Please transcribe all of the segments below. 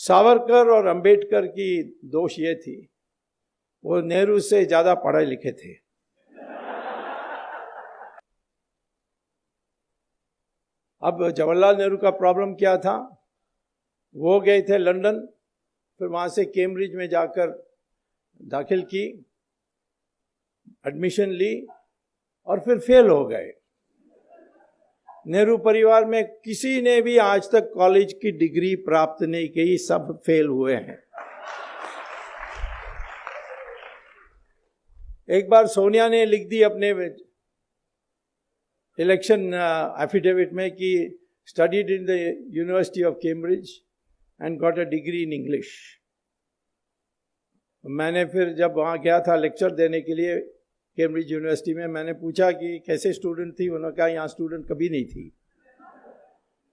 सावरकर और अंबेडकर की दोष ये थी, वो नेहरू से ज्यादा पढ़े लिखे थे। अब जवाहरलाल नेहरू का प्रॉब्लम क्या था, वो गए थे लंदन, फिर वहां से कैम्ब्रिज में जाकर दाखिल की, एडमिशन ली और फिर फेल हो गए। नेहरू परिवार में किसी ने भी आज तक कॉलेज की डिग्री प्राप्त नहीं की, सब फेल हुए हैं। एक बार सोनिया ने लिख दी अपने इलेक्शन एफिडेविट में कि studied in the university of Cambridge and got a degree in English. मैंने फिर जब वहाँ गया था लेक्चर देने के लिए कैम्ब्रिज यूनिवर्सिटी में, मैंने पूछा कि कैसे स्टूडेंट थी, उन्होंने कहा यहाँ स्टूडेंट कभी नहीं थी।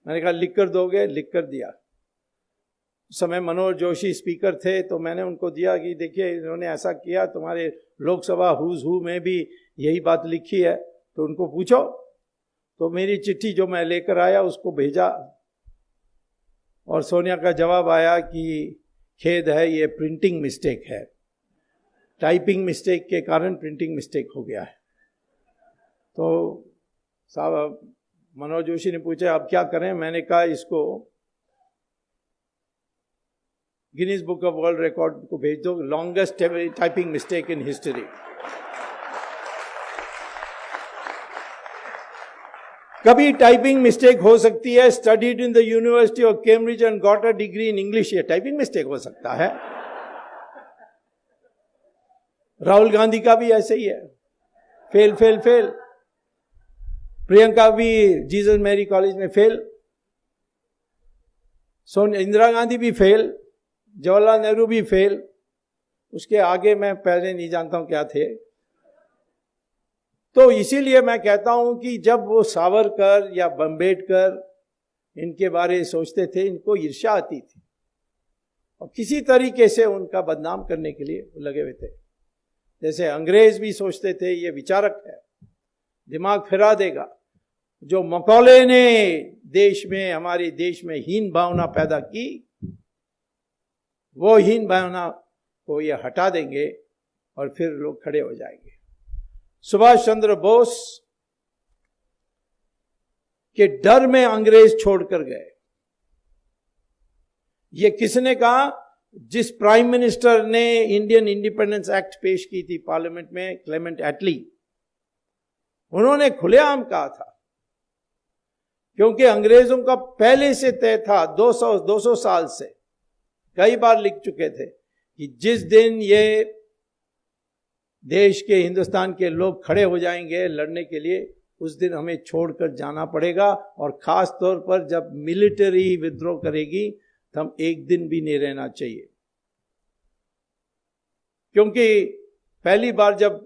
मैंने कहा लिख कर दोगे, लिख कर दिया। उस समय मनोहर जोशी स्पीकर थे, तो मैंने उनको दिया कि देखिए इन्होंने ऐसा किया, तुम्हारे लोकसभा हुज हू में भी यही बात लिखी है, तो उनको पूछो। तो मेरी चिट्ठी जो मैं लेकर आया उसको भेजा और सोनिया का जवाब आया कि खेद है, ये प्रिंटिंग मिस्टेक है, टाइपिंग मिस्टेक के कारण प्रिंटिंग मिस्टेक हो गया है। तो साहब मनोज जोशी ने पूछा अब क्या करें, मैंने कहा इसको Guinness book of world record को भेज दो, longest typing mistake in history. कभी टाइपिंग मिस्टेक हो सकती है, studied in the university of Cambridge and got a degree in English, ये टाइपिंग मिस्टेक हो सकता है। राहुल गांधी का भी ऐसे ही है, फेल फेल फेल। प्रियंका भी जीसस मैरी कॉलेज में फेल, इंदिरा गांधी भी फेल, जवाहरलाल नेहरू भी फेल। उसके आगे मैं पहले नहीं जानता हूं क्या थे। तो इसीलिए मैं कहता हूं कि जब वो सावरकर या अंबेडकर इनके बारे में सोचते थे, इनको ईर्ष्या आती थी और किसी तरीके से उनका बदनाम करने के लिए लगे हुए थे। जैसे अंग्रेज भी सोचते थे ये विचारक है, दिमाग फिरा देगा। जो मकौले ने देश में, हमारे देश में हीन भावना पैदा की, वो हीन भावना को ये हटा देंगे और फिर लोग खड़े हो जाएंगे। सुभाष चंद्र बोस के डर में अंग्रेज छोड़कर गए। ये किसने कहा? जिस प्राइम मिनिस्टर ने इंडियन इंडिपेंडेंस एक्ट पेश की थी पार्लियामेंट में, क्लेमेंट एटली, उन्होंने खुलेआम कहा था, क्योंकि अंग्रेजों का पहले से तय था, 200 साल से कई बार लिख चुके थे कि जिस दिन ये देश के, हिंदुस्तान के लोग खड़े हो जाएंगे लड़ने के लिए, उस दिन हमें छोड़कर जाना पड़ेगा। और खास तौर पर जब मिलिट्री विद्रोह करेगी तो हम एक दिन भी नहीं रहना चाहिए। क्योंकि पहली बार जब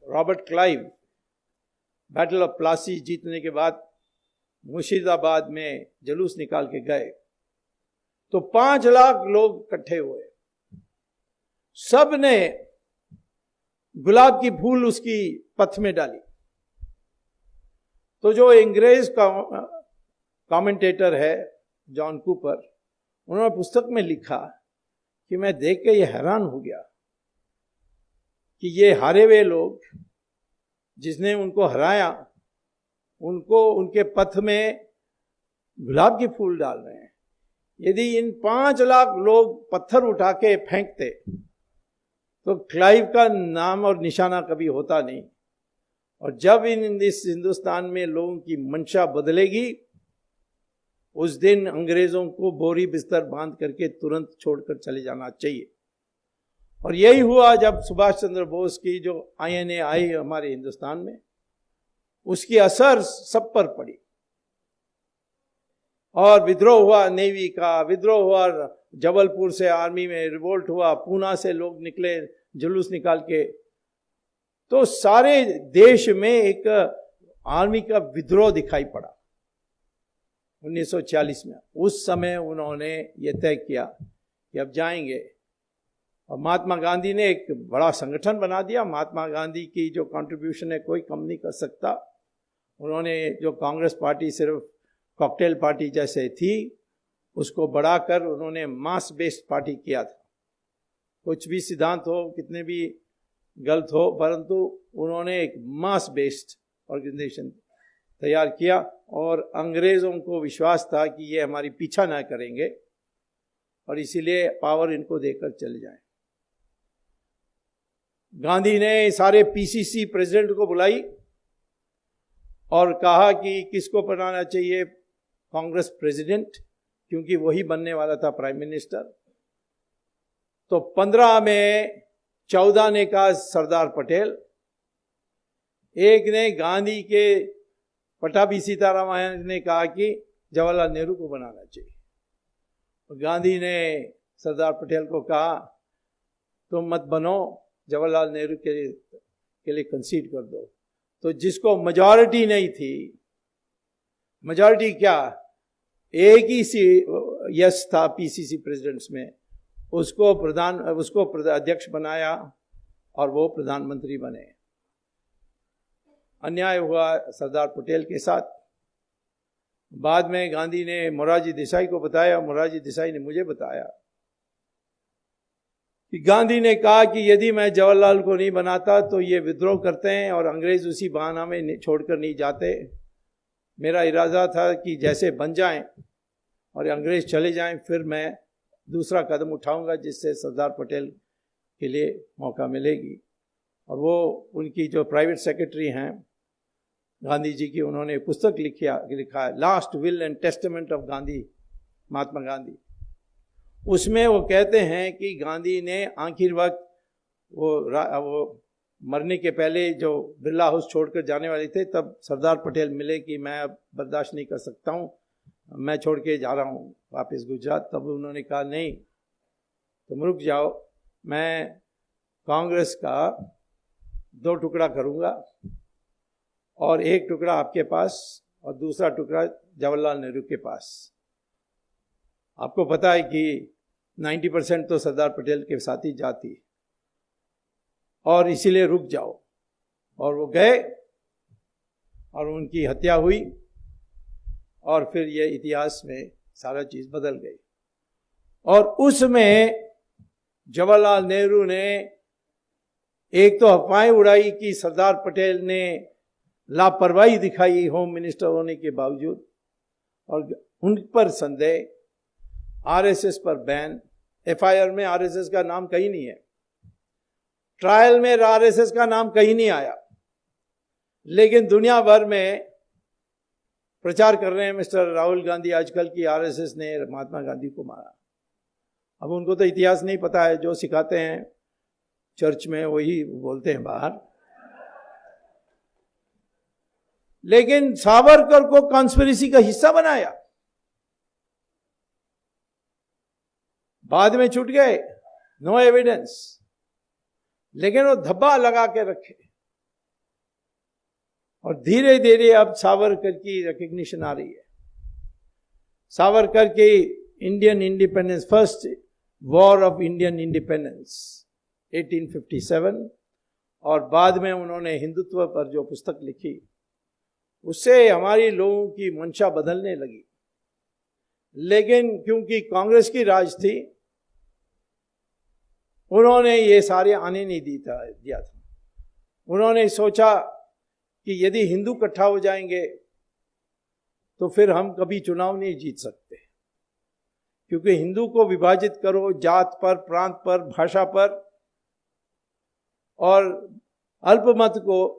Robert Clive battle of Plassey जीतने के बाद मुर्शिदाबाद में जुलूस निकाल के गए, तो 5 लाख लोग इकट्ठे हुए। सब ने गुलाब की फूल उसकी पथ में डाली। तो जो अंग्रेज का कमेंटेटर है जॉन कूपर, उन्होंने पुस्तक में लिखा कि मैं देख के ये हैरान हो गया कि ये हारे हुए लोग, जिसने उनको हराया, उनको उनके पथ में गुलाब के फूल डाल रहे हैं। यदि इन 5 लाख लोग पत्थर उठा के फेंकते तो क्लाइव का नाम और निशाना कभी होता नहीं। और जब इस हिंदुस्तान में लोगों की मंशा बदलेगी, उस दिन अंग्रेजों को बोरी बिस्तर बांध करके तुरंत छोड़कर चले जाना चाहिए। और यही हुआ जब सुभाष चंद्र बोस की जो INA आई हमारे हिंदुस्तान में, उसकी असर सब पर पड़ी और विद्रोह हुआ, नेवी का विद्रोह हुआ, जबलपुर से आर्मी में रिवोल्ट हुआ, पूना से लोग निकले जुलूस निकाल के। तो सारे देश में एक आर्मी का विद्रोह दिखाई पड़ा 1940 में। उस समय उन्होंने ये तय किया कि अब जाएंगे, और महात्मा गांधी ने एक बड़ा संगठन बना दिया। महात्मा गांधी की जो कंट्रीब्यूशन है कोई कम नहीं कर सकता। उन्होंने जो कांग्रेस पार्टी सिर्फ कॉकटेल पार्टी जैसे थी, उसको बढ़ाकर उन्होंने मास बेस्ड पार्टी किया था। कुछ भी सिद्धांत हो, कितने भी गलत हो, परंतु उन्होंने एक मास बेस्ड ऑर्गेनाइजेशन तैयार किया और अंग्रेजों को विश्वास था कि ये हमारी पीछा ना करेंगे और इसीलिए पावर इनको देकर चले जाएं। गांधी ने सारे पीसीसी प्रेसिडेंट को बुलाई और कहा कि किसको बनाना चाहिए कांग्रेस प्रेसिडेंट, क्योंकि वही बनने वाला था प्राइम मिनिस्टर। तो 15 में 14 ने कहा सरदार पटेल, एक ने गांधी के पटाभी सीतारामन ने कहा कि जवाहरलाल नेहरू को बनाना चाहिए। गांधी ने सरदार पटेल को कहा तुम मत बनो, जवाहरलाल नेहरू के लिए कंसीड कर दो। तो जिसको मेजॉरिटी नहीं थी, मेजॉरिटी क्या, एक ही यस था पीसीसी प्रेसिडेंट्स में, उसको अध्यक्ष बनाया और वो प्रधानमंत्री बने। अन्याय हुआ सरदार पटेल के साथ। बाद में गांधी ने मोरारजी देसाई को बताया, मोरारजी देसाई ने मुझे बताया कि गांधी ने कहा कि यदि मैं जवाहरलाल को नहीं बनाता तो ये विद्रोह करते हैं और अंग्रेज उसी बहाना में छोड़कर नहीं जाते। मेरा इरादा था कि जैसे बन जाएं और अंग्रेज चले जाएं, फिर मैं दूसरा कदम उठाऊंगा जिससे सरदार पटेल के लिए मौका मिलेगी। और वो उनकी जो प्राइवेट सेक्रेटरी हैं गांधी जी की, उन्होंने पुस्तक लिखा है last will and testament of Gandhi, Mahatma Gandhi. उसमें वो कहते हैं कि गांधी ने आखिर वक्त वो मरने के पहले जो बिरला हाउस छोड़कर जाने वाले थे, तब सरदार पटेल मिले कि मैं अब बर्दाश्त नहीं कर सकता हूँ, मैं छोड़ के जा रहा हूँ वापस गुजरात। तब उन्होंने कहा नहीं तुम रुक जाओ, मैं कांग्रेस का 2 टुकड़ा करूँगा और एक टुकड़ा आपके पास और दूसरा टुकड़ा जवाहरलाल नेहरू के पास। आपको पता है कि 90% तो सरदार पटेल के साथ ही जाती, और इसीलिए रुक जाओ। और वो गए और उनकी हत्या हुई और फिर ये इतिहास में सारा चीज बदल गई। और उसमें जवाहरलाल नेहरू ने एक तो अफवाहें उड़ाई कि सरदार पटेल ने लापरवाही दिखाई होम मिनिस्टर होने के बावजूद, और उन पर संदेह। आरएसएस पर बैन, एफआईआर में आरएसएस का नाम कहीं नहीं है, ट्रायल में आरएसएस का नाम कहीं नहीं आया, लेकिन दुनिया भर में प्रचार कर रहे हैं मिस्टर राहुल गांधी आजकल की आरएसएस ने महात्मा गांधी को मारा। अब उनको तो इतिहास नहीं पता है, जो सिखाते हैं चर्च में वही बोलते हैं बाहर। लेकिन सावरकर को कॉन्स्पिरेसी का हिस्सा बनाया, बाद में छूट गए, नो एविडेंस, लेकिन वो धब्बा लगा के रखे। और धीरे धीरे अब सावरकर की रिकग्निशन आ रही है। सावरकर की Indian independence, first war of Indian independence 1857, और बाद में उन्होंने हिंदुत्व पर जो पुस्तक लिखी, उससे हमारी लोगों की मंशा बदलने लगी। लेकिन क्योंकि कांग्रेस की राज थी, उन्होंने ये सारे आने नहीं दिया था। उन्होंने सोचा कि यदि हिंदू इकट्ठा हो जाएंगे तो फिर हम कभी चुनाव नहीं जीत सकते, क्योंकि हिंदू को विभाजित करो जात पर, प्रांत पर, भाषा पर, और अल्पमत को